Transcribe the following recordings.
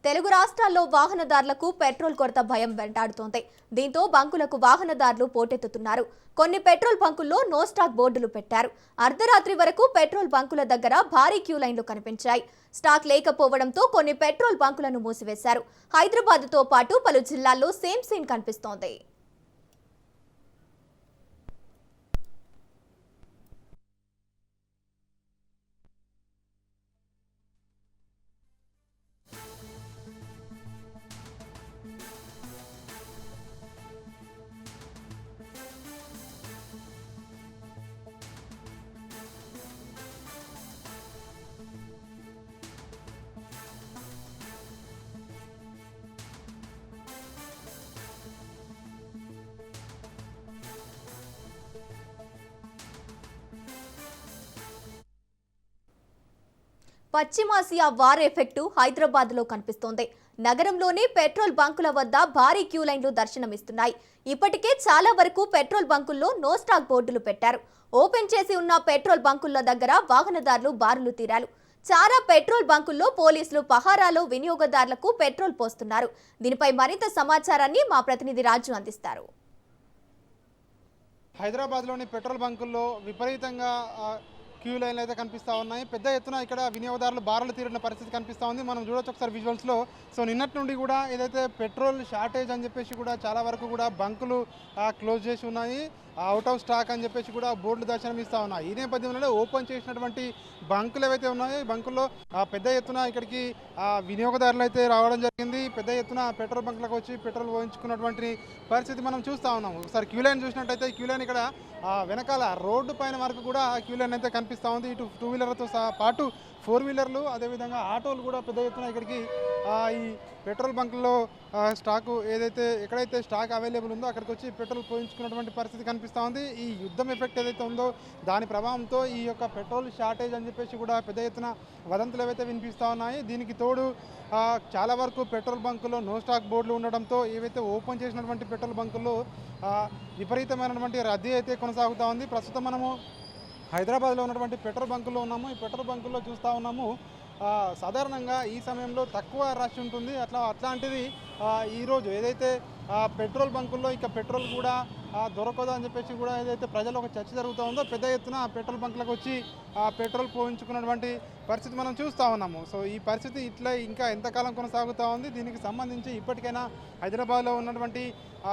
తెలుగు రాష్ట్రాల్లో వాహనదారులకు పెట్రోల్ కొరత భయం వెంటాడుతోంది. దీంతో బంకులకు వాహనదారులు పోటెత్తుతున్నారు. కొన్ని పెట్రోల్ బంకుల్లో నో స్టాక్ బోర్డులు పెట్టారు. అర్ధరాత్రి వరకు పెట్రోల్ బంకుల దగ్గర భారీ క్యూ లైన్లు కనిపించాయి. స్టాక్ లేకపోవడంతో కొన్ని పెట్రోల్ బంకులను మూసివేశారు. హైదరాబాద్తో పాటు పలు జిల్లాల్లో సేమ్ సీన్ కనిపిస్తోంది. పశ్చిమాసియా వార్ ఎఫెక్టు హైదరాబాద్లో కనిపిస్తోంది. నగరంలోని పెట్రోల్ బంకుల వద్ద భారీ క్యూ లైన్లు దర్శనమిస్తున్నాయి. ఇప్పటికే చాలా వరకు పెట్రోల్ బంకుల్లో నో స్టాక్ బోర్డులు పెట్టారు. ఓపెన్ చేసి ఉన్న పెట్రోల్ బంకుల దగ్గర వాహనదారులు బారులు తీరారు. చాలా పెట్రోల్ బంకుల్లో పోలీసులు పహారాలో వినియోగదారులకు పెట్రోల్ పోస్తున్నారు. దీనిపై మరింత సమాచారాన్ని మా ప్రతినిధి రాజు అందిస్తారు. హైదరాబాద్లోని పెట్రోల్ బంకుల్లో విపరీతంగా క్యూ లైన్లు అయితే కనిపిస్తూ ఉన్నాయి. పెద్ద ఎత్తున ఇక్కడ వినియోగదారులు బారులు తీరిన పరిస్థితి కనిపిస్తూ ఉంది. మనం చూడొచ్చు ఒకసారి విజువల్స్లో. సో నిన్నటి నుండి కూడా ఏదైతే పెట్రోల్ షార్టేజ్ అని చెప్పేసి కూడా చాలా వరకు కూడా బంకులు క్లోజ్ చేసి ఉన్నాయి. అవుట్ ఆఫ్ స్టాక్ అని చెప్పేసి కూడా బోర్డులు దర్శనమిస్తూ ఉన్నాయి. ఈ నేపథ్యంలో ఓపెన్ చేసినటువంటి బంకులు ఏవైతే ఉన్నాయో ఈ బంకుల్లో పెద్ద ఎత్తున ఇక్కడికి వినియోగదారులు అయితే రావడం జరిగింది. పెద్ద ఎత్తున పెట్రోల్ బంకులకు వచ్చి పెట్రోల్ పోయించుకున్నటువంటి పరిస్థితి మనం చూస్తూ ఉన్నాము. ఒకసారి క్యూ లైన్ చూసినట్టయితే క్యూ లైన్ ఇక్కడ వెనకాల రోడ్డు పైన వరకు కూడా క్యూ లైన్ అయితే కనిపిస్తూ ఉంది. ఇటు 2 వీలర్లతో పాటు 4 వీలర్లు అదేవిధంగా ఆటోలు కూడా పెద్ద ఎత్తున ఇక్కడికి ఈ పెట్రోల్ బంకుల్లో స్టాకు ఎక్కడైతే స్టాక్ అవైలబుల్ ఉందో అక్కడికి వచ్చి పెట్రోల్ పోయించుకున్నటువంటి పరిస్థితి కనిపిస్తూ ఉంది. ఈ యుద్ధం ఎఫెక్ట్ ఏదైతే ఉందో దాని ప్రభావంతో ఈ యొక్క పెట్రోల్ షార్టేజ్ అని చెప్పేసి కూడా పెద్ద ఎత్తున వదంతులు ఏవైతే వినిపిస్తూ ఉన్నాయి. దీనికి తోడు చాలా వరకు పెట్రోల్ బంకుల్లో నో స్టాక్ బోర్డులు ఉండడంతో ఏవైతే ఓపెన్ చేసినటువంటి పెట్రోల్ బంకుల్లో విపరీతమైనటువంటి రద్దీ అయితే కొనసాగుతూ ఉంది. ప్రస్తుతం మనము హైదరాబాద్లో ఉన్నటువంటి పెట్రోల్ బంకుల్లో ఉన్నాము. ఈ పెట్రోల్ బంకుల్లో చూస్తూ ఉన్నాము సాధారణంగా ఈ సమయంలో తక్కువ రష్ ఉంటుంది. అట్లాంటిది ఈరోజు ఏదైతే పెట్రోల్ బంకుల్లో ఇక పెట్రోల్ కూడా దొరకదు అని చెప్పేసి కూడా ఏదైతే ప్రజలు ఒక చర్చ జరుగుతూ ఉందో పెద్ద ఎత్తున పెట్రోల్ బంకులకు వచ్చి పెట్రోల్ పోయించుకున్నటువంటి పరిస్థితి మనం చూస్తూ ఉన్నాము. సో ఈ పరిస్థితి ఇట్లా ఇంకా ఎంతకాలం కొనసాగుతూ ఉంది. దీనికి సంబంధించి ఇప్పటికైనా హైదరాబాద్లో ఉన్నటువంటి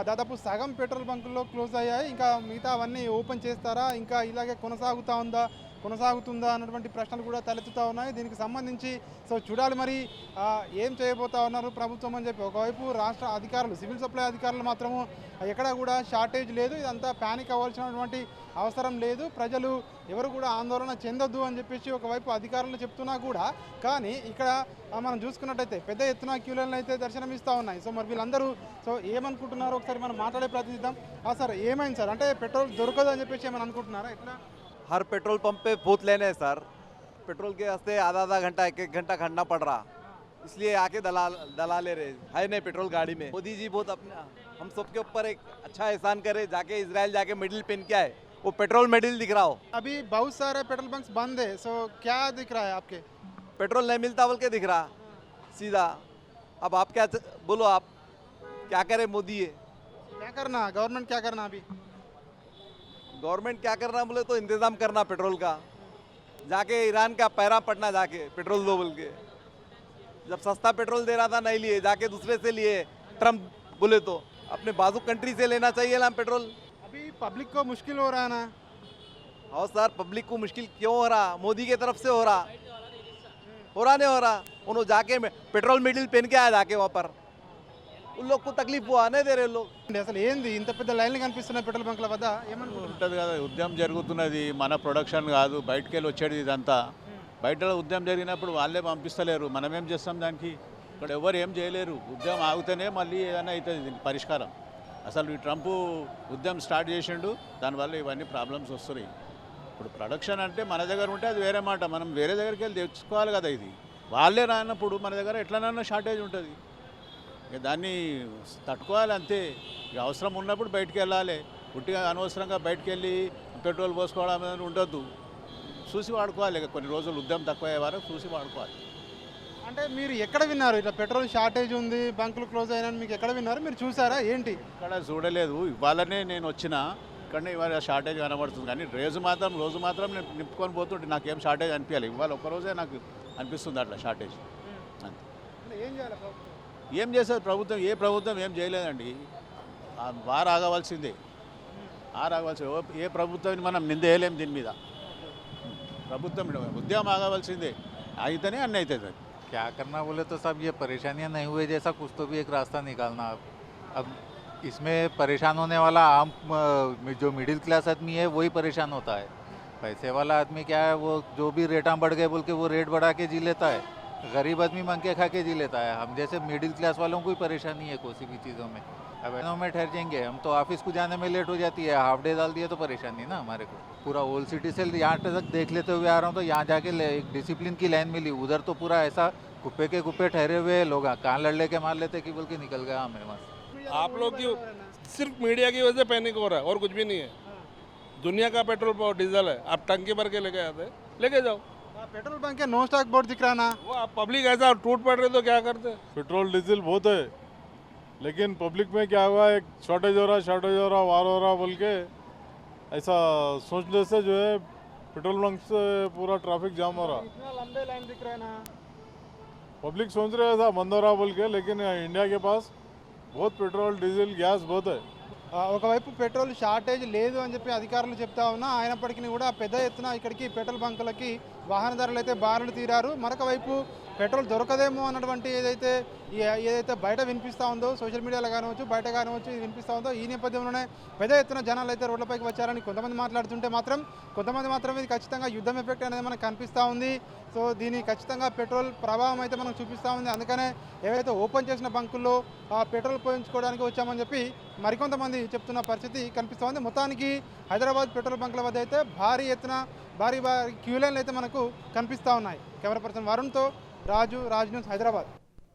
దాదాపు సగం పెట్రోల్ బంకుల్లో క్లోజ్ అయ్యాయి. ఇంకా మిగతా అవన్నీ ఓపెన్ చేస్తారా, ఇంకా ఇలాగే కొనసాగుతుందా అన్నటువంటి ప్రశ్నలు కూడా తలెత్తుతూ ఉన్నాయి. దీనికి సంబంధించి సో చూడాలి మరి ఏం చేయబోతా ఉన్నారు ప్రభుత్వం అని చెప్పి. ఒకవైపు రాష్ట్ర అధికారులు సివిల్ సప్లై అధికారులు మాత్రము ఎక్కడా కూడా షార్టేజ్ లేదు, ఇదంతా ప్యానిక్ అవ్వాల్సినటువంటి అవసరం లేదు, ప్రజలు ఎవరు కూడా ఆందోళన చెందొద్దు అని చెప్పేసి ఒకవైపు అధికారులు చెప్తున్నా కూడా కానీ ఇక్కడ మనం చూసుకున్నట్టయితే పెద్ద ఎత్తున క్యూ లైన్లు అయితే దర్శనమిస్తూ ఉన్నాయి. సో మరి వీళ్ళందరూ సో ఏమనుకుంటున్నారో ఒకసారి మనం మాట్లాడే ప్రయత్నిద్దాం. సార్ ఏమైంది సార్, అంటే పెట్రోల్ దొరకదు అని చెప్పేసి ఏమైనా అనుకుంటున్నారా? ఎట్లా हर पेट्रोल पंप पे बूथ लेने हैं सर। पेट्रोल के वास्ते आधा घंटा 1 घंटा खड़ना पड़ रहा, इसलिए आके दला ले रहे है नहीं पेट्रोल गाड़ी में। मोदी जी बहुत अपने हम सबके ऊपर एक अच्छा एहसान करे, जाके इजराइल जाके मेडल पहन के आए, वो पेट्रोल मेडल दिख रहा हो। अभी बहुत सारे पेट्रोल पंप्स बंद है, सो क्या दिख रहा है आपके? पेट्रोल नहीं मिलता बोल के दिख रहा सीधा। अब आप क्या बोलो, आप क्या करे मोदी है? क्या करना गवर्नमेंट, क्या करना अभी गवर्नमेंट क्या करना बोले तो इंतज़ाम करना पेट्रोल का, जाके ईरान का पैरा पड़ना, जाके पेट्रोल दो बोल के। जब सस्ता पेट्रोल दे रहा था नहीं लिए, जाके दूसरे से लिए ट्रम्प बोले तो अपने बाजू कंट्री से लेना चाहिए ना पेट्रोल। अभी पब्लिक को मुश्किल हो रहा है ना? और सर पब्लिक को मुश्किल क्यों हो रहा? मोदी की तरफ से हो रहा नहीं हो रहा। उन्होंने जाके पेट्रोल मेडल पहन के आया जाके वहाँ पर, उन लोग को तकलीफ हुआ नहीं दे रहे लोग. అసలు ఏంది ఇంత పెద్ద లైన్లు కనిపిస్తున్నాయి పెట్రోల్ బంకుల వద్ద? ఉంటుంది కదా, ఉద్యమం జరుగుతున్నది, మన ప్రొడక్షన్ కాదు, బయటకు వెళ్ళి వచ్చేది ఇదంతా. బయట ఉద్యమం జరిగినప్పుడు వాళ్ళే పంపిస్తలేరు, మనం ఏం చేస్తాం దానికి? ఇక్కడ ఎవరు ఏం చేయలేరు. ఉద్యమం ఆగితేనే మళ్ళీ ఏదైనా అవుతుంది దీనికి పరిష్కారం. అసలు ఈ ట్రంప్ ఉద్యమం స్టార్ట్ చేసిండు, దానివల్ల ఇవన్నీ ప్రాబ్లమ్స్ వస్తున్నాయి. ఇప్పుడు ప్రొడక్షన్ అంటే మన దగ్గర ఉంటే అది వేరే మాట, మనం వేరే దగ్గరికి వెళ్ళి తెచ్చుకోవాలి కదా. ఇది వాళ్ళే రానప్పుడు మన దగ్గర ఎట్లనైనా షార్టేజ్ ఉంటుంది. దాన్ని తట్టుకోవాలి అంతే. అవసరం ఉన్నప్పుడు బయటికి వెళ్ళాలి, పుట్టిగా అనవసరంగా బయటికి వెళ్ళి పెట్రోల్ పోసుకోవడం ఉండొద్దు. చూసి వాడుకోవాలి, కొన్ని రోజులు ఉద్యమం తక్కువ అయ్యే వరకు చూసి వాడుకోవాలి. అంటే మీరు ఎక్కడ విన్నారు ఇట్లా పెట్రోల్ షార్టేజ్ ఉంది, బంకులు క్లోజ్ అయినా మీకు ఎక్కడ విన్నారు? మీరు చూసారా ఏంటి? ఇక్కడ చూడలేదు, ఇవాళనే నేను వచ్చిన ఇక్కడనే ఇవాళ షార్టేజ్ కనబడుతుంది, కానీ రోజు మాత్రం నేను నింపుకొని పోతుంటే నాకేం షార్టేజ్ అనిపించాలి. ఇవాళ ఒక్కరోజే నాకు అనిపిస్తుంది అట్లా షార్టేజ్ అంతే. అంటే ఏం చేయాలి ప్రభుత్వం? ఏం చేస్తారు ప్రభుత్వం? ఏ ప్రభుత్వం ఏం చేయలేదండి. వారు ఆగవలసిందే, ఏ ప్రభుత్వాన్ని మనం నిందేయలేం దీని మీద. ప్రభుత్వం ఉద్యమం ఆగవలసిందే, అయితేనే అన్నీ అవుతుంది. क्या करना बोले तो सब ये परेशानियां नहीं हुए जैसा कुछ तो भी एक रास्ता निकालना। अब इसमें परेशान होने वाला आम जो मिडिल क्लास आदमी है वही परेशान होता है। पैसे वाला आदमी क्या है, वो जो भी रेटा बढ़ गए बोल के वो रेट बढ़ा के जी लेता है। गरीब आदमी मांग के खा के जी लेता है। हम जैसे मिडिल क्लास वालों को ही परेशानी है कोई भी चीज़ों में। अब इनों में ठहर जाएंगे हम तो, ऑफिस को जाने में लेट हो जाती है, हाफ डे डाल दिए तो परेशानी ना हमारे को। पूरा ओल्ड सिटी से यहाँ तक देख लेते हुए आ रहा हूँ तो यहाँ जाके एक डिसिप्लिन की लाइन मिली, उधर तो पूरा ऐसा कुप्पे के कुप्पे ठहरे हुए लोग कहाँ लड़ के मार लेते कि बोल के निकल गया मेरे पास। आप लोग की सिर्फ मीडिया की वजह से पैनिक हो रहा है और कुछ भी नहीं है। दुनिया का पेट्रोल और डीजल है, आप टंकी भर के लेके आते लेके जाओ। पेट्रोल पंप के नो स्टॉक बोर्ड दिख रहा ना, वो आप पब्लिक ऐसा टूट पड़ रहे तो क्या करते? पेट्रोल डीजल बहुत है, लेकिन पब्लिक में क्या हुआ, एक शॉर्टेज हो रहा वार हो रहा बोल के ऐसा सोचने से जो है पेट्रोल पंप से पूरा ट्रैफिक जाम हो रहा। इतना लंबे लाइन दिख रहे हैं ना। पब्लिक सोच रहे था बंद हो रहा बोल के, लेकिन इंडिया के पास बहुत पेट्रोल डीजल गैस बहुत है। ఒకవైపు పెట్రోల్ షార్టేజ్ లేదు అని చెప్పి అధికారులు చెప్తా ఉన్నా, అయినప్పటికీ కూడా పెద్ద ఎత్తున ఇక్కడికి పెట్రోల్ బంకులకి వాహనదారులు అయితే బారులు తీరారు. మరొక వైపు పెట్రోల్ దొరకదేమో అన్నటువంటి ఏదైతే బయట వినిపిస్తూ ఉందో, సోషల్ మీడియాలో కానివచ్చు బయట కానివచ్చు ఇది వినిపిస్తూ ఉందో, ఈ నేపథ్యంలోనే పెద్ద ఎత్తున జనాలు అయితే రోడ్లపైకి వచ్చారని కొంతమంది మాట్లాడుతుంటే కొంతమంది మాత్రం ఇది ఖచ్చితంగా యుద్ధం ఎఫెక్ట్ అనేది మనకు కనిపిస్తూ ఉంది. సో దీని ఖచ్చితంగా పెట్రోల్ ప్రభావం అయితే మనకు చూపిస్తూ ఉంది. అందుకనే ఏవైతే ఓపెన్ చేసిన బంకుల్లో పెట్రోల్ పోయించుకోవడానికి వచ్చామని చెప్పి మరికొంతమంది చెప్తున్న పరిస్థితి కనిపిస్తూ ఉంది. మొత్తానికి హైదరాబాద్ పెట్రోల్ బంకుల వద్ద అయితే భారీ ఎత్తున భారీ క్యూ లైన్లు అయితే మనకు కనిపిస్తూ ఉన్నాయి. కెమెరా పర్సన్ వరుణ్తో రాజ్ న్యూస్, హైదరాబాద్.